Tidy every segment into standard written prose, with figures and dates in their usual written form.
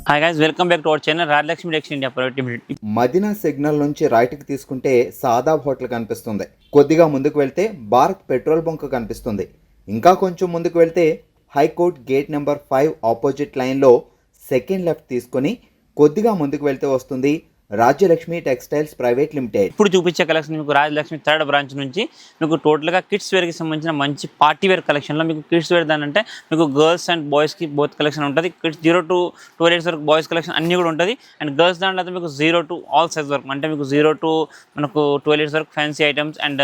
Hi guys, welcome back to our channel Rajalakshmi Tex India private limited. Madina signal నుంచి రైట్కి తీసుకుంటే Shadab hotel కనిపిస్తుంది. కొద్దిగా ముందుకు వెళ్తే భారత్ పెట్రోల్ బంక్ కనిపిస్తుంది. ఇంకా కొంచెం ముందుకు వెళ్తే హైకోర్ట్ గేట్ నెంబర్ 5 ఆపోజిట్ లైన్లో సెకండ్ లెఫ్ట్ తీసుకొని కొద్దిగా ముందుకు వెళ్తే వస్తుంది రాజ్యలక్ష్మి టెక్స్టైల్స్ ప్రైవేట్ లిమిటెడ్. ఇప్పుడు చూపించే కలెక్షన్ మీకు రాజలక్ష్మి థర్డ్ బ్రాంచ్ నుంచి మీకు టోటల్గా కిడ్స్ వేర్కి సంబంధించిన మంచి పార్టీ వేర్ కలెక్షన్లో మీకు కిడ్స్ వేర్ దాని అంటే మీకు గర్ల్స్ అండ్ బాయ్స్కి బోత్ కలెక్షన్ ఉంటుంది. కిడ్స్ 0 to 12 years వరకు బాయ్స్ కలెక్షన్ అన్నీ కూడా ఉంటుంది. అండ్ గర్ల్స్ దాంట్లో అయితే మీకు 0 to all size వరకు అంటే మీకు 0 to మనకు 12 years వరకు ఫ్యాన్సీ ఐటమ్స్ అండ్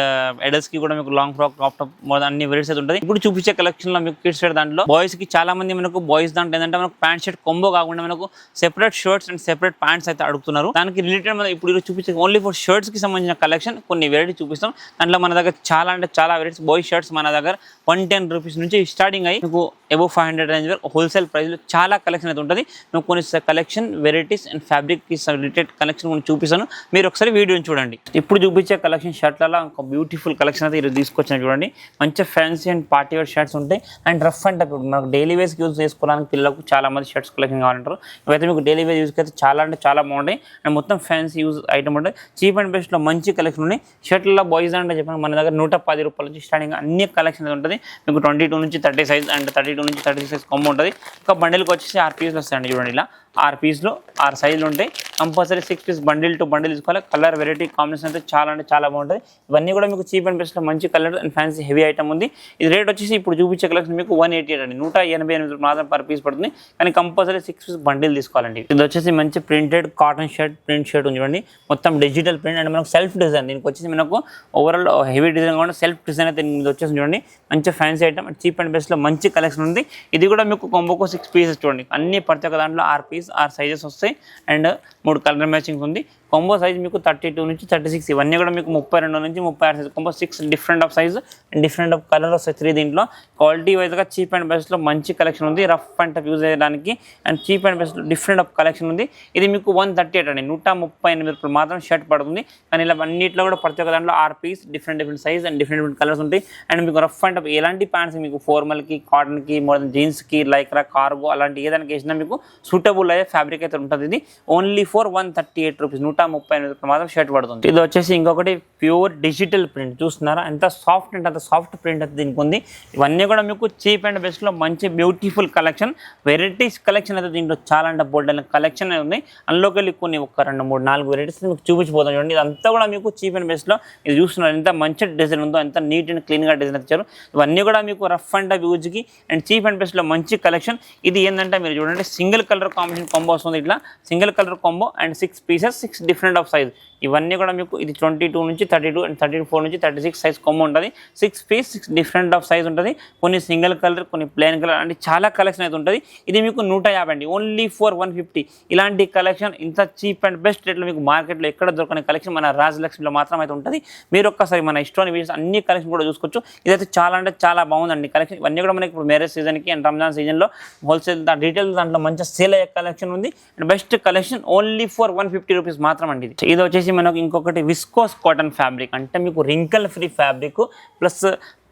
అడల్ట్స్కి కూడా మీకు లాంగ్ ఫ్రాక్ టాప్ టాప్ అన్ని వెరైటీస్ అయితే ఉంటుంది. ఇప్పుడు చూపించే కలెక్షన్లో మీకు కిడ్స్ వేర్ దాంట్లో బాయ్స్కి చాలా మంది మనకు బాయ్స్ దాంట్లో ఏంటంటే మనకు ప్యాంట్ షర్ట్ కొంబో కాకుండా మనకు separate shirts and separate pants అయితే అడుగుతున్నారు. దానికి రిలేటెడ్ మనం ఇప్పుడు చూపించే ఓన్లీ ఫర్ షర్ట్స్ కి సంబంధించిన కలెక్షన్ కొన్ని వెరైటీ చూపిస్తాం. దాంట్లో మన దగ్గర చాలా అంటే చాలా వెరైటీస్ బాయ్స్ షర్ట్స్ మన దగ్గర 110 రూపీస్ నుంచి స్టార్టింగ్ అయ్యి మీకు అబౌవ్ 500 రేంజ్ వరకు హోల్సేల్ ప్రైస్లో చాలా కలెక్షన్ అయితే ఉంటుంది. మేము కొన్ని కలెక్షన్ వెరైటీస్ అండ్ ఫ్యాబ్రిక్కి రిలేటెడ్ కలెక్షన్ కొన్ని చూపిస్తాను, మీరు ఒకసారి వీడియోని చూడండి. ఇప్పుడు చూపించే కలెక్షన్ షర్ట్లలో ఒక బ్యూటిఫుల్ కలెక్షన్ అయితే ఈరోజు తీసుకొచ్చిన చూడండి. మంచి fancy and party wear shirts ఉంటాయి అండ్ రఫ్ అండ్ టఫ్ మనకు డైలీ వేస్కి యూజ్ చేసుకోవడానికి పిల్లలకు చాలా మంది షర్ట్స్ కలెక్షన్ కావాలంటారు. ఇవైతే మీకు డైలీ వేస్ యూస్కి అయితే చాలా అంటే చాలా బాగుంటాయి అండ్ మొత్తం ఫ్యాన్సీ యూజ్ ఐటమ్ ఉంటాయి. చీప్ అండ్ బెస్ట్లో మంచి కలెక్షన్ ఉన్నాయి. షర్ట్లలో బాయ్స్ అంటే చెప్పాను మన దగ్గర 110 రూపాయల నుంచి స్టార్టింగ్ అన్ని కలెక్షన్ ఉంటుంది. మీకు 22 నుంచి 30 సైజ్ అండ్ 32 నుంచి 36 సైజ్ కొమ్మ ఉంటుంది. ఒక బండిల్కి వచ్చేసి 6 పీసులు వస్తాయండి. చూడండి ఇలా 6 పీసులు 6 సైజులు ఉంటాయి. Compulsory 6 piece bundle to bundle తీసుకోవాలి. కలర్ వెరైటీ కాంబినేషన్ అయితే చాలా అంటే చాలా బాగుంటుంది. ఇవన్నీ కూడా మీకు చీప్ అండ్ బెస్ట్లో మంచి colour and fancy heavy item ఉంది. ఇది రేట్ వచ్చేసి ఇప్పుడు చూపించే కలెక్షన్ మీకు 188 అండి, 188 మాత్రం పర్ పీస్ పడుతుంది. కానీ కంపల్సరీ 6 పీస్ బండిల్ తీసుకోవాలండి. ఇది వచ్చేసి మంచి printed cotton shirt print shirt ఉంది చూడండి. మొత్తం డిజిటల్ ప్రింట్ అండ్ మనకు సెల్ఫ్ డిజైన్. దీనికి వచ్చేసి మనకు ఓవరాల్ హెవీ డిజైన్ కూడా సెల్ఫ్ డిజైన్ అయితే ఇది వచ్చేసి చూడండి. మంచి ఫ్యాన్సీ ఐటమ్ చీప్ అండ్ బెస్ట్లో మంచి కలెక్షన్ ఉంది. ఇది కూడా మీకు కొంబోకు 6 పీసెస్ చూడండి. అన్ని ప్రతి ఒక్క దాంట్లో 6 పీస్ 6 సైజెస్ వస్తాయి అండ్ 3 కలర్ మ్యాచింగ్స్ ఉంది. కొంబో సైజ్ మీకు 32 నుంచి 36, ఇవన్నీ కూడా మీకు 32 నుంచి 36 size combo 6 different of size and different of colour వస్తాయి 3 దీంట్లో. క్వాలిటీ వైజ్గా చీప్ అండ్ బెస్ట్లో మంచి కలెక్షన్ ఉంది. రఫ్ అండ్ టఫ్ యూజ్ చేయడానికి అండ్ చీప్ అండ్ బెస్ట్లో డిఫరెంట్ ఆఫ్ కలెక్షన్ ఉంది. ఇది మీకు 138 అండి, 138 రూపాయలు మాత్రం షర్ట్ పడుతుంది. కానీ ఇలా అన్నింటిలో కూడా ప్రతి ఒక్క దాంట్లో 6 piece different size and different colours ఉంటాయి. అండ్ మీకు రఫ్ అండ్ టఫ్ ఎలాంటి ప్యాంట్స్ మీకు ఫార్మల్కి, కాటన్కి, మోడర్న్ జీన్స్కి, లైక్రా, కార్గో అలాంటి ఏదైనా వేసినా మీకు సూటబుల్ అయ్యే ఫ్యాబ్రిక్ అయితే ఉంటుంది. ఇది ఓన్లీ ఫర్ 138 రూపీస్, 138 రూపాయలు మాత్రం షర్ట్ పడుతుంది. ఇది వచ్చేసి ఇంకొకటి ప్యూర్ డిజిటల్ ప్రింట్ చూస్తున్నారా, ఎంత సాఫ్ట్ అంటే అంత సాఫ్ట్ ప్రింట్ అయితే దీనికి ఉంది. ఇవన్నీ కూడా మీకు చీప్ అండ్ బెస్ట్లో మంచి బ్యూటిఫుల్ కలెక్షన్ వెరైటీస్ కలెక్షన్ అయితే దీంట్లో చాలా అంటే బోల్డ్ అయిన కలెక్షన్ ఉంది. అందులోకి వెళ్ళి కొన్ని 1 2 3 4 వెరైటీస్ మీకు చూపించిపోతాం చూడండి. ఇదంతా కూడా మీకు చీప్ అండ్ బెస్ట్లో ఇది చూస్తున్నారు ఎంత మంచి డిజైన్ ఉందో, ఎంత నీట్ అండ్ క్లీన్గా డిజైన్ ఇచ్చారు. ఇవన్నీ కూడా మీకు రఫ్ అండ్ టఫ్ యూజ్కి అండ్ చీప్ అండ్ బెస్ట్లో మంచి కలెక్షన్. ఇది ఏంటంటే మీరు చూడండి సింగిల్ కలర్ కాంబినేషన్ కాంబో వస్తుంది. ఇట్లా single colour combo and 6 pieces 6 different of size. ఇవన్నీ కూడా మీకు ఇది 22 నుంచి 32 అండ్ 34 నుంచి 36 సైజ్ కొమ్మ ఉంటుంది. 6 పీస్ 6 డిఫరెంట్ ఆఫ్ సైజ్ ఉంటుంది. కొన్ని సింగిల్ కలర్, కొన్ని ప్లెయిన్ కలర్ అంటే చాలా కలెక్షన్ అయితే ఉంటుంది. ఇది మీకు 150 అండి, ఓన్లీ ఫర్ 150. ఇలాంటి కలెక్షన్ ఇంత చీప్ అండ్ బెస్ట్ రేట్లో మీకు మార్కెట్లో ఎక్కడ దొరకని కలెక్షన్ మన రాజలక్ష్మిలో మాత్రం అయితే ఉంటుంది. మీరు ఒక్కసారి మన ఇష్టం వీడియోస్ అన్ని కలెక్షన్ కూడా చూసుకోవచ్చు. ఇదైతే చాలా అంటే చాలా బాగుందండి కలెక్షన్. ఇవన్నీ కూడా మనకి ఇప్పుడు మ్యారేజ్ సీజన్కి అండ్ రంజాన్ సీజన్లో హోల్సేల్ రీటైల్ దాంట్లో మంచి సేల్ అయ్యే కలెక్షన్ ఉంది. And best collection only for 150 rupees మాత్రం అండి. ఇది వచ్చేసి మనకు ఇంకొకటి విస్కోస్ కాటన్ ఫ్యాబ్రిక్ అంటే మీకు wrinkle free fabric plus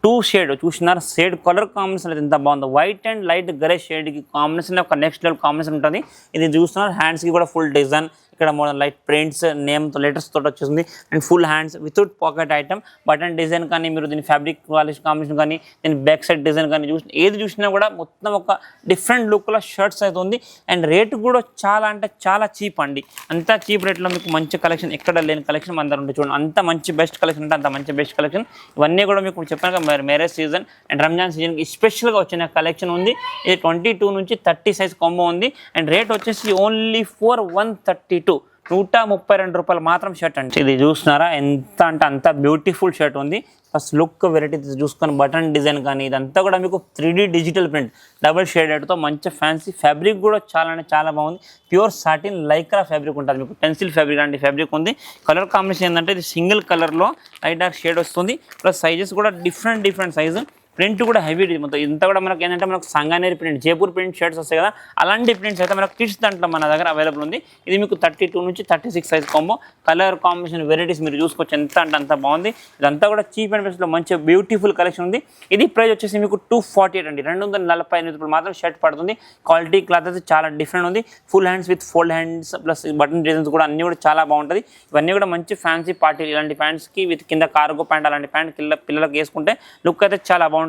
2 shade చూసినారు. షేడ్ కలర్ కాంబినేషన్ అయితే ఎంత బాగుందో, వైట్ అండ్ లైట్ గ్రే షేడ్కి కాంబినేషన్ ఒక నెక్స్ట్ లెవెల్ కాంబినేషన్ ఉంటుంది. ఇది చూస్తున్నారు హ్యాండ్స్కి కూడా ఫుల్ డిజైన్, ఇక్కడ మోడల్ లైట్ ప్రింట్స్ నేమ్తో లెటర్స్ తోటి వచ్చేసింది and full hands without pocket item. Button design కానీ మీరు దీని ఫ్యాబ్రిక్ కాంబినేషన్ కానీ దీని బ్యాక్ సైడ్ డిజైన్ కానీ ఏది చూసినా కూడా మొత్తం ఒక డిఫరెంట్ లుక్లో షర్ట్స్ అయితే ఉంది. అండ్ రేట్ కూడా చాలా అంటే చాలా చీప్ అండి. అంత చీప్ రేట్లో మీకు మంచి కలెక్షన్ ఎక్కడ లేని కలెక్షన్ మన దగ్గర ఉంటుంది చూడండి. అంత మంచి బెస్ట్ కలెక్షన్ అంటే అంత మంచి బెస్ట్ కలెక్షన్. ఇవన్నీ కూడా మీకు చెప్పాను మ్యారేజ్ సీజన్ అండ్ రంజాన్ సీజన్కి స్పెషల్గా వచ్చిన కలెక్షన్ ఉంది. ఇది 22 నుంచి 30 సైజ్ కాంబో ఉంది. అండ్ రేట్ వచ్చేసి ఓన్లీ ఫర్ 132, 132 రూపాయలు మాత్రం షర్ట్ అండి. ఇది చూస్తున్నారా ఎంత అంటే అంత బ్యూటిఫుల్ షర్ట్ ఉంది. ఫస్ట్ లుక్ వెరైటీ చూసుకొని బటన్ డిజైన్ కానీ ఇదంతా కూడా మీకు 3D డిజిటల్ ప్రింట్ డబుల్ షేడెడ్తో మంచి ఫ్యాన్సీ ఫ్యాబ్రిక్ కూడా చాలా అంటే చాలా బాగుంది. ప్యూర్ సాటిన్ లైక్రా ఫ్యాబ్రిక్ ఉంటుంది, మీకు పెన్సిల్ ఫ్యాబ్రిక్ లాంటి ఫ్యాబ్రిక్ ఉంది. కలర్ కాంబినేషన్ ఏంటంటే ఇది సింగిల్ కలర్లో లైట్ డార్క్ షేడ్ వస్తుంది. ప్లస్ సైజెస్ కూడా డిఫరెంట్ సైజు ప్రింట్ కూడా హెవీ మొత్తం ఇంత కూడా మనకి ఏంటంటే మనకు సంగానేరి ప్రింట్, జైపూర్ ప్రింట్ షర్ట్స్ వస్తాయి కదా, అలాంటి ప్రింట్స్ అయితే మనకు కిడ్స్ దాంట్లో మన దగ్గర అవైలబుల్ ఉంది. ఇది మీకు 32 నుంచి 36 size combo. Colour combination varieties మీరు చూసుకోవచ్చు, ఎంత అంటే అంత బాగుంది. ఇదంతా కూడా చీప్ అండ్ బెస్ట్లో మంచి బ్యూటిఫుల్ కలెక్షన్ ఉంది. ఇది ప్రైస్ వచ్చేసి మీకు 248 అండి, 248 రూపాయలు మాత్రం షర్ట్ పడుతుంది. క్వాలిటీ క్లాత్ అయితే చాలా డిఫరెంట్ ఉంది. Full hands with fold hands plus button designs కూడా అన్ని కూడా చాలా బాగుంటుంది. ఇవన్నీ కూడా మంచి ఫ్యాన్సీ పార్టీ ఇలాంటి ప్యాంట్స్కి విత్ కింద కార్గో ప్యాంట్ అలాంటి ప్యాంట్ పిల్లలకు వేసుకుంటే లుక్ అయితే చాలా బాగుంటుంది.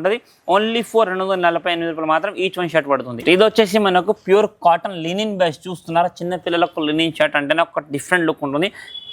ఓన్లీ ఫర్ 248 రూపాయలు మాత్రం ఈచ్ వన్ షర్ట్ పడుతుంది. ఇది వచ్చేసి మనకు ప్యూర్ కాటన్ లినిన్ బేస్ చూస్తున్నారా. చిన్న పిల్లలకు లినిన్ షర్ట్ అంటేనే ఒక డిఫరెంట్ లుక్ ఉంటుంది.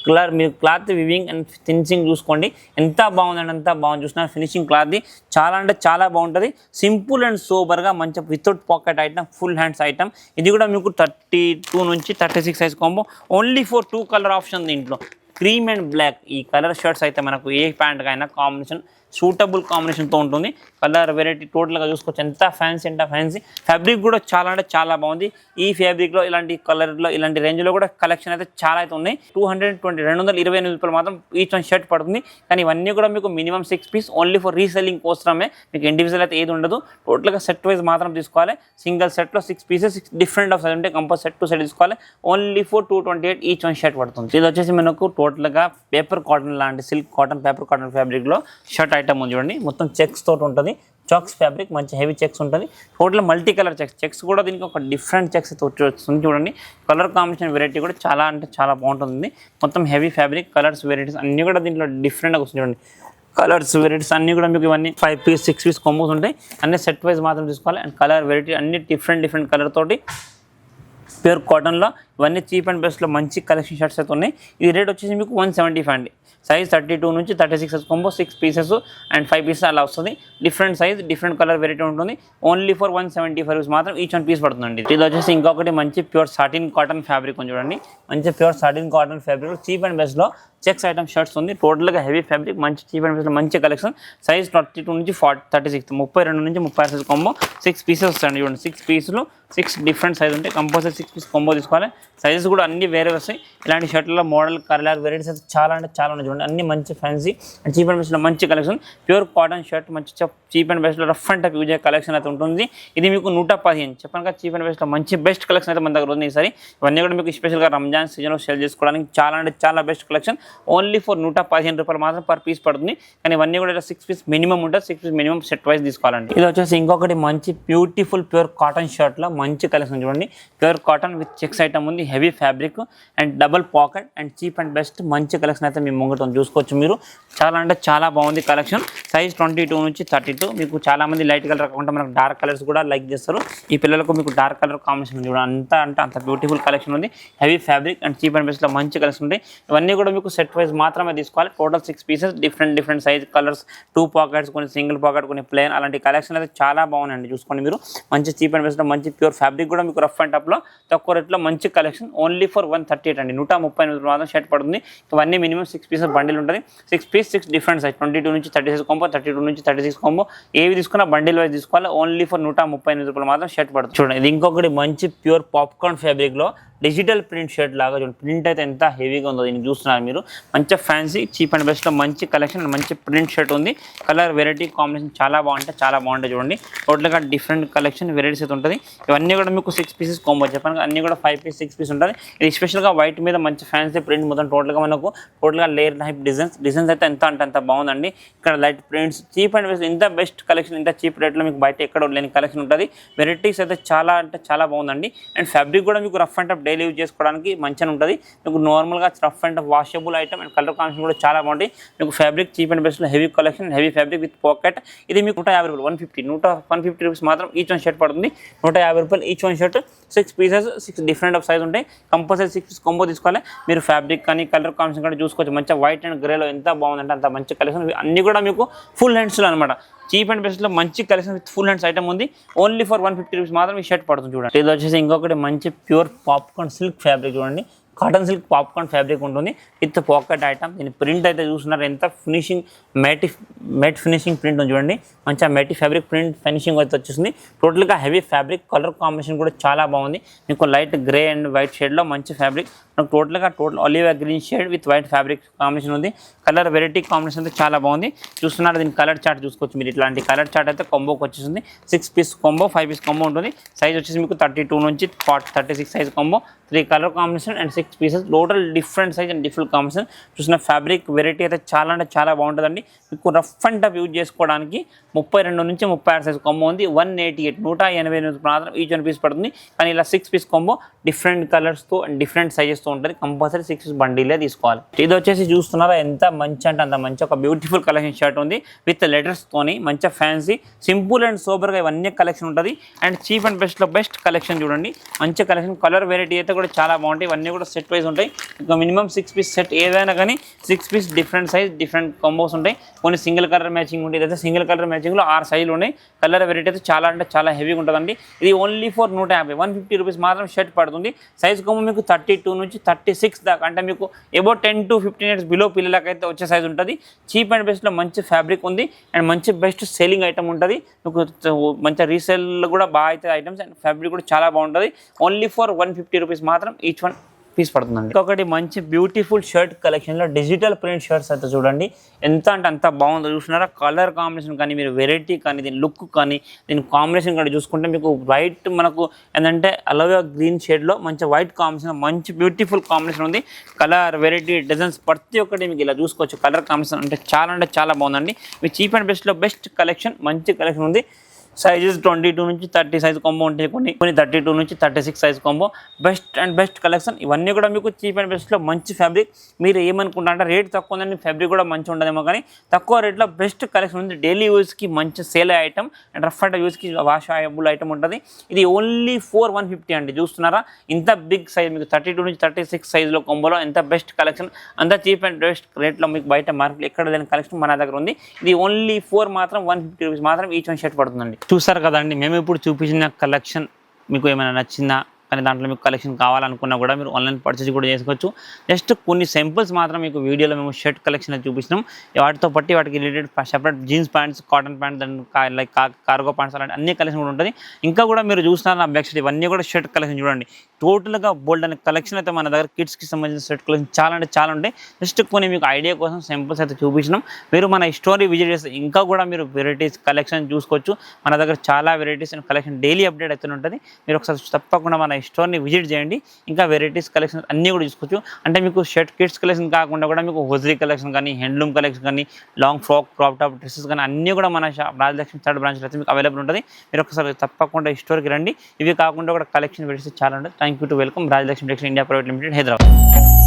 కలర్ మీరు క్లాత్ వివింగ్ అండ్ ఫినిషింగ్ చూసుకోండి, ఎంత బాగుందండి, అంత బాగుంది. చూస్తున్నారు ఫినిషింగ్ క్లాత్ది చాలా అంటే చాలా బాగుంటుంది. సింపుల్ అండ్ సోబర్గా మంచి without pocket item, full hands item. ఇది కూడా మీకు 32 నుంచి 36 size combo. Only for 2 colour option దీంట్లో, క్రీమ్ అండ్ బ్లాక్. ఈ కలర్ షర్ట్స్ అయితే మనకు ఏ ప్యాంట్కైనా కాంబినేషన్ సూటబుల్ కాంబినేషన్తో ఉంటుంది. కలర్ వెరైటీ టోటల్గా చూసుకోవచ్చు, ఎంత ఫ్యాన్సీ. ఫ్యాబ్రిక్ కూడా చాలా అంటే చాలా బాగుంది. ఈ ఫ్యాబ్రిక్లో ఇలాంటి కలర్లో ఇలాంటి రేంజ్లో కూడా కలెక్షన్ అయితే చాలా అయితే ఉన్నాయి. 228 రూపాయలు మాత్రం ఈచ్ వన్ షర్ట్ పడుతుంది. కానీ ఇవన్నీ కూడా మీకు minimum 6 piece only for reselling కోసమే, మీకు ఇండివిజువల్ అయితే ఏది ఉండదు. టోటల్గా సెట్ వైజ్ మాత్రం తీసుకోవాలి. సింగిల్ సెట్లో 6 పీసెస్ 6 డిఫరెంట్ ఆఫ్ సైజ్ ఉంటే కంపల్సరీ సెట్ టు సెట్ తీసుకోవాలి. Only for 228 each one shirt పడుతుంది. ఇది వచ్చేసి మనకు టోటల్గా పేపర్ కాటన్ లాంటి సిల్క్ కాటన్ పేపర్ కాటన్ ఫ్యాబ్రిక్లో షర్ట్ ఐటమ్ ఉంది చూడండి. మొత్తం చెక్స్ తోటి ఉంటుంది, చాక్స్ ఫ్యాబ్రిక్ మంచి హెవీ చెక్స్ ఉంటుంది. టోటల్ మల్టీ కలర్ చెక్స్ కూడా దీనికి ఒక డిఫరెంట్ చెక్స్ వస్తుంది చూడండి. కలర్ కాంబినేషన్ వెరైటీ కూడా చాలా అంటే చాలా బాగుంటుంది. మొత్తం హెవీ ఫ్యాబ్రిక్, కలర్స్ వెరైటీస్ అన్నీ కూడా దీంట్లో డిఫరెంట్గా వస్తుంది చూడండి. కలర్స్ వెరైటీస్ అన్నీ కూడా మీకు ఇవన్నీ 5 పీస్ 6 పీస్ కాంబోస్ ఉంటాయి. అన్నీ సెట్ వైజ్ మాత్రం తీసుకోవాలి. అండ్ కలర్ వెరైటీ అన్ని డిఫరెంట్ కలర్ తోటి ప్యూర్ కాటన్లో ఇవన్నీ చీప్ అండ్ బెస్ట్లో మంచి కలెక్షన్ షర్ట్స్ అయితే ఉన్నాయి. ఇది రేట్ వచ్చేసి మీకు 175 అండి. సైజ్ 32 నుంచి 36 size combo, 6 pieces and 5 pieces అలా వస్తుంది. Different size different colour variety ఉంటుంది. ఓన్లీ ఫర్ 175 రూపీస్ మాత్రం ఈచ్ వన్ పీస్ పడుతుందండి. ఇది వచ్చేసి ఇంకొకటి మంచి ప్యూర్ సాటిన్ కాటన్ ఫ్యాబ్రిక్ ఉంది చూడండి. మంచి pure satin cotton fabric cheap and బెస్ట్లో చెక్స్ ఐటమ్ షర్ట్స్ ఉంది. టోటల్గా హెవీ ఫ్యాబ్రిక్ మంచి చీప్ అండ్ బెస్ట్లో మంచి కలెక్షన్. సైజ్ 32 నుంచి 36 32 నుంచి 36 సైజ్ కాంబో, 6 పీసెస్ వస్తాయండి చూడండి. 6 పీసులు 6 డిఫరెంట్ సైజ్ ఉంటాయి. కంపల్సరీ 6 పీస్ కాంబో తీసుకోవాలి. సైజెస్ కూడా అన్ని వేరే వస్తాయి. ఇలాంటి షర్ట్లలో మోడల్ కలర్ వెరైటీస్ అయితే చాలా అంటే చాలా ఉన్నాయి చూడండి. అన్ని మంచి ఫ్యాన్సీ అండ్ చీప్ అండ్ బెస్ట్లో మంచి కలెక్షన్. ప్యూర్ కాటన్ షర్ట్ మంచి చీప్ అండ్ బెస్ట్లో రఫ్ అండ్ టఫ్ యూజ్ అయ్యే కలెక్షన్ అయితే ఉంటుంది. ఇది మీకు 115 చెప్పాను కదా. చీప్ అండ్ బెస్ట్లో మంచి బెస్ట్ కలెక్షన్ అయితే మన దగ్గర ఉంది ఈసారి. ఇవన్నీ కూడా మీకు స్పెషల్గా రంజాన్ సీజన్లో సేల్ చేసుకోవడానికి చాలా అంటే చాలా బెస్ట్ కలెక్షన్. ఓన్లీ ఫర్ 115 రూపాయలు మాత్రం పర్ పీస్ పడుతుంది. కానీ ఇవన్నీ కూడా 6 పీస్ మినిమం ఉంటుంది. 6 పీస్ మినిమం సెట్ వైజ్ తీసుకోవాలండి. ఇది వచ్చేసి ఇంకొకటి మంచి బ్యూటిఫుల్ ప్యూర్ కాటన్ షర్ట్లో మంచి కలెక్షన్ చూడండి. Pure cotton with checks item ఉంది. Heavy fabric and double pocket and cheap and best మంచి కలెక్షన్ అయితే మీ ముంగట చూసుకోవచ్చు మీరు. చాలా అంటే చాలా బాగుంది కలెక్షన్. సైజ్ 22 నుంచి 32. మీకు చాలామంది లైట్ కలర్ కాకుండా మనకు డార్క్ కలర్స్ కూడా లైక్ చేస్తారు. ఈ పిల్లలకు మీకు డార్క్ కలర్ కాంబినేషన్ ఉంది చూడండి. అంత అంటే అంత బ్యూటిఫుల్ కలెక్షన్ ఉంది. Heavy fabric and cheap and బెస్ట్లో మంచి కలెక్షన్ ఉంటాయి. ఇవన్నీ కూడా మీకు సెట్ వైజ్ మాత్రమే తీసుకోవాలి. Total 6 pieces different size colours, 2 pockets, కొన్ని సింగిల్ పాకెట్, కొన్ని ప్లేన్, అలాంటి కలెక్షన్ అయితే చాలా బాగున్నాయండి. చూసుకోండి మీరు. మంచి చీప్ అండ్ బెస్ట్లో మంచి ప్యూర్ ఫ్యాబ్రిక్ కూడా మీకు రఫ్ అండ్ టఫ్లో తక్కువ రేట్లో మంచి కలెక్షన్. ఓన్లీ ఫర్ 138 అండి. 138 మాత్రం షర్ట్ పడుతుంది. ఇవన్నీ మినిమం 6 పీసెస్ బండిల్ ఉంటుంది. 6 పీస్ 6 డిఫరెంట్ సైజ్ 22 నుంచి 36 కాంబో, 32 నుంచి 36 కాంబో. ఏవి తీసుకున్నా బండిల్ వైజ్ తీసుకోవాలి. ఓన్లీ ఫర్ 138 రూపాయలు మాత్రం షర్ట్ పడుతుంది. చూడండి ఇది ఇంకొకటి మంచి ప్యూర్ పాప్కార్న్ ఫ్యాబ్రిక్లో డిజిటల్ ప్రింట్ షర్ట్ లాగా చూడండి. ప్రింట్ అయితే ఎంత హెవీగా ఉందో దీన్ని చూస్తున్నారు మీరు. మంచి ఫ్యాన్సీ చీప్ అండ్ బెస్ట్లో మంచి కలెక్షన్, మంచి ప్రింట్ షర్ట్ ఉంది. కలర్ వెరైటీ కాంబినేషన్ చాలా బాగుంటాయి చూడండి. టోటల్గా డిఫరెంట్ కలెక్షన్ వెరైటీస్ అయితే ఉంటుంది. ఇవన్నీ కూడా మీకు 6 పీసెస్ కాంబో చెప్పాను. అన్నీ కూడా 5 పీస్ 6 పీస్ ఉంటుంది. ఇది స్పెషల్గా వైట్ మీద మంచి ఫ్యాన్సీ ప్రింట్ మొత్తం టోటల్గా లేయర్ టైప్ డిజైన్స్ అయితే ఎంత అంటే అంత బాగుందండి. ఇక్కడ light prints cheap and best, ఇంత బెస్ట్ కలెక్షన్ ఇంత చీప్ రేట్లో మీకు బయట ఎక్కడ లేని కలెక్షన్ ఉంటుంది. వెరైటీస్ అయితే చాలా అంటే చాలా బాగుందండి. అండ్ ఫ్యాబ్రిక్ కూడా మీకు rough and tough daily use చేసుకోవడానికి మంచిగా ఉంటుంది. మీకు నార్మల్గా rough and washable item and colour combination కూడా చాలా బాగుంటాయి. మీకు ఫ్యాబ్రిక్ చీప్ అండ్ బెస్ట్లో heavy collection, heavy fabric with pocket. ఇది మీకు 150 రూపాయలు 150 రూపీస్ మాత్రం ఈచ్ వన్ షర్ట్ పడుతుంది. 150 రూపాయలు each one shirt. 6 pieces 6 different of size ఉంటాయి. కంపల్సరీ 6 పీస్ కాంబో తీసుకోవాలి. మీరు ఫ్యాబ్రిక్ కానీ కలర్ కాంబినేషన్ కూడా చూసుకోవచ్చు. మంచిగా వైట్ అండ్ గ్రేలో ఎంత బాగుందంటే అంత మంచి కలెక్షన్. అన్నీ కూడా మీకు ఫుల్ హ్యాండ్స్లో అనమాట. చీప్ అండ్ బెస్ట్లో మంచి collection with full hands item ఉంది. ఓన్లీ ఫర్ 150 రూపీస్ మాత్రం ఈ షర్ట్ పడుతుంది చూడండి. ఇది వచ్చేసి ఇంకొకటి మంచి ప్యూర్ పాప్కార్న్ సిల్క్ ఫ్యాబ్రిక్ చూడండి. కాటన్ సిల్క్ పాప్కార్న్ ఫ్యాబ్రిక్ ఉంటుంది విత్ పాకెట్ ఐటమ్. దీని ప్రింట్ అయితే చూస్తున్నారు ఎంత ఫినిషింగ్ మెట్ ఫినిషింగ్ ప్రింట్ ఉంది చూడండి. మంచిగా మెట్ ఫ్యాబ్రిక్ ప్రింట్ ఫినిషింగ్ అయితే వచ్చేసింది. టోటల్గా హెవీ ఫ్యాబ్రిక్, కలర్ కాంబినేషన్ కూడా చాలా బాగుంది. మీకు లైట్ గ్రే అండ్ వైట్ షేడ్లో మంచి ఫ్యాబ్రిక్. మనకు total olive green shade with white fabric combination ఉంది. కలర్ వెరైటీ కాంబినేషన్ అయితే చాలా బాగుంది. చూస్తున్నారు దీని కలర్ చార్ట్ చూసుకోవచ్చు మీరు. ఇట్లాంటి కలర్ చార్ట్ అయితే కాంబోకి వచ్చేసింది. 6 పీస్ కాంబో, 5 పీస్ కాంబో ఉంటుంది. సైజ్ వచ్చేసి మీకు 32 నుంచి 36 size combo, 3 colour combination and 6 pieces. Total different size and different combination. చూసిన ఫ్యాబ్రిక్ వెరైటీ అయితే చాలా అంటే చాలా బాగుంటుందండి. మీకు రఫ్ అండ్ టఫ్ యూజ్ చేసుకోవడానికి 32 నుంచి 36 సైజ్ కాంబో ఉంది. 188 మాత్రం ఈచ్ 1 పీస్ పడుతుంది. కానీ ఇలా 6 పీస్ కాంబో డిఫరెంట్ కలర్స్తో అండ్ డిఫరెంట్ సైజెస్తో ఉంటుంది. కంపల్సరీ 6 పీస్ బండిలే తీసుకోవాలి. ఇది వచ్చేసి చూస్తున్నారా ఎంత మంచి అంటే అంత మంచి ఒక బ్యూటిఫుల్ కలెక్షన్ షర్ట్ ఉంది విత్ లెటర్స్తోని. మంచిగా ఫ్యాన్సీ, సింపుల్ అండ్ సోబర్గా ఇవన్నీ కలెక్షన్ ఉంటుంది. అండ్ చీప్ అండ్ బెస్ట్లో బెస్ట్ కలెక్షన్ చూడండి. మంచి కలెక్షన్, కలర్ వెరైటీ అయితే కూడా చాలా బాగుంటాయి. ఇవన్నీ కూడా సెట్ వైజ్ ఉంటాయి. ఇంకా మినిమం 6 పీస్ సెట్ ఏదైనా కానీ 6 piece different size different combos ఉంటాయి. కొన్ని సింగిల్ కలర్ మ్యాచింగ్ ఉంటాయి. ఇదైతే సింగిల్ కలర్ మ్యాచింగ్లో 6 సైజులు ఉన్నాయి. కలర్ వెరైటీ అయితే చాలా అంటే చాలా హెవీగా ఉంటుందండి. ఇది ఓన్లీ ఫర్ 150, 150 రూపీస్ మాత్రం షర్ట్ పడుతుంది. సైజ్ కాంబో మీకు 32 నుంచి 36 దాకా, అంటే మీకు అబౌట్ 10 to 15 ఇయర్స్ బిలో పిల్లలకైతే వచ్చే సైజ్ ఉంటుంది. చీప్ అండ్ బెస్ట్లో మంచి ఫ్యాబ్రిక్ ఉంది అండ్ మంచి బెస్ట్ సేలింగ్ ఐటమ్ ఉంటుంది. మీకు మంచి రీసేల్ కూడా బాగా అయితే ఐటమ్స్ అండ్ ఫ్యాబ్రిక్ కూడా చాలా బాగుంటుంది. ఓన్లీ ఫర్ 150 రూపీస్ మాత్రం ఈచ్ 1 పీస్ పడుతుందండి. ఇంకొకటి మంచి బ్యూటిఫుల్ షర్ట్ కలెక్షన్లో డిజిటల్ ప్రింట్ షర్ట్స్ అయితే చూడండి ఎంత అంటే అంత బాగుందో. చూస్తున్నారా కలర్ కాంబినేషన్ కానీ, మీరు వెరైటీ కానీ, దీని లుక్ కానీ, దీని కాంబినేషన్ కానీ చూసుకుంటే మీకు వైట్ మనకు ఏంటంటే అలోవెరా గ్రీన్ షేడ్లో మంచి వైట్ కాంబినేషన్, మంచి బ్యూటిఫుల్ కాంబినేషన్ ఉంది. కలర్ వెరైటీ డిజైన్స్ ప్రతి ఒక్కటి మీకు ఇలా చూసుకోవచ్చు. కలర్ కాంబినేషన్ అంటే చాలా బాగుందండి. మీ చీప్ అండ్ బెస్ట్లో బెస్ట్ కలెక్షన్, మంచి కలెక్షన్ ఉంది. సైజెస్ 22 నుంచి 30 సైజ్ కాంబో ఉంటాయి. కొన్ని 32 నుంచి 36 size combo. Best and best collection. ఇవన్నీ కూడా మీకు చీప్ అండ్ బెస్ట్లో మంచి ఫ్యాబ్రిక్. మీరు ఏమనుకుంటారంటే రేట్ తక్కువ ఉందండి, ఫ్యాబ్రిక్ కూడా మంచిగా ఉండదేమో, కానీ తక్కువ రేట్లో బెస్ట్ కలెక్షన్ ఉంది. డైలీ యూస్కి మంచి sale item and rough and యూస్కి వాషబుల్ ఐటమ్ ఉంటుంది. ఇది ఓన్లీ 150 అండి. చూస్తున్నారా ఇంత బిగ్ సైజ్ మీకు 32 నుంచి 36 సైజ్లో కాంబోలో ఎంత బెస్ట్ కలెక్షన్, అంత చీప్ అండ్ బెస్ట్ రేట్లో మీకు బయట మార్కెట్ ఎక్కడ లేని కలెక్షన్ మన దగ్గర ఉంది. ఇది ఓన్లీ 4 మాత్రం 150 రూపీస్ మాత్రం ఈచ్ 1 షర్ట్ పడుతుందండి. చూసారు కదండి, మేము ఇప్పుడు చూపించిన కలెక్షన్ మీకు ఏమైనా నచ్చిందా, కానీ దాంట్లో మీకు కలెక్షన్ కావాలనుకున్నా కూడా మీరు ఆన్లైన్ పర్చేస్ కూడా చేసుకోవచ్చు. జస్ట్ కొన్ని సింపుల్స్ మాత్రం మీకు వీడియోలో మేము షర్ట్ కలెక్షన్ చూపిస్తున్నాం. వాటితో పాటు వాటికి related separate jeans pants, cotton pants and like cargo pants అలాంటి అన్ని కలెక్షన్ కూడా ఉంటుంది. ఇంకా కూడా మీరు చూస్తున్నారు నా బ్యాక్ సైడ్ ఇవన్నీ కూడా షర్ట్ కలెక్షన్ చూడండి. టోటల్గా బోల్డ్ అనే కలెక్షన్ అయితే మన దగ్గర కిడ్స్కి సంబంధించిన షర్ట్ కలెక్షన్ చాలా అంటే చాలా ఉంటాయి. జస్ట్ కొన్ని మీకు ఐడియా కోసం సింపుల్స్ అయితే చూపించినాం. మీరు మన స్టోరీ విజిట్ చేస్తే ఇంకా కూడా మీరు వెరైటీస్ కలెక్షన్ చూసుకోవచ్చు. మన దగ్గర చాలా varieties and collection daily update అవుతూ ఉంటుంది. మీరు ఒకసారి తప్పకుండా మన స్టోర్ని విజిట్ చేయండి. ఇంకా వెరైటీస్ కలెక్షన్ అన్నీ కూడా చూసుకోవచ్చు. అంటే మీకు షర్ట్ కిడ్స్ కలెక్షన్ కాకుండా కూడా మీకు హోజరీ కలెక్షన్ కానీ, హ్యాండ్లూమ్ కలెక్షన్ కానీ, long frock, crop top dresses కానీ అన్నీ కూడా మన రాజలక్ష్మి థర్డ్ బ్రాంచ్లో అయితే మీకు అవైలబుల్ ఉంటుంది. మీరు ఒకసారి తప్పకుండా స్టోర్కి రండి. ఇవి కాకుండా కూడా కలెక్షన్ వెరైటీస్ చాలా ఉంటుంది. Thank you to welcome Rajalakshmi textile India private limited, Hyderabad.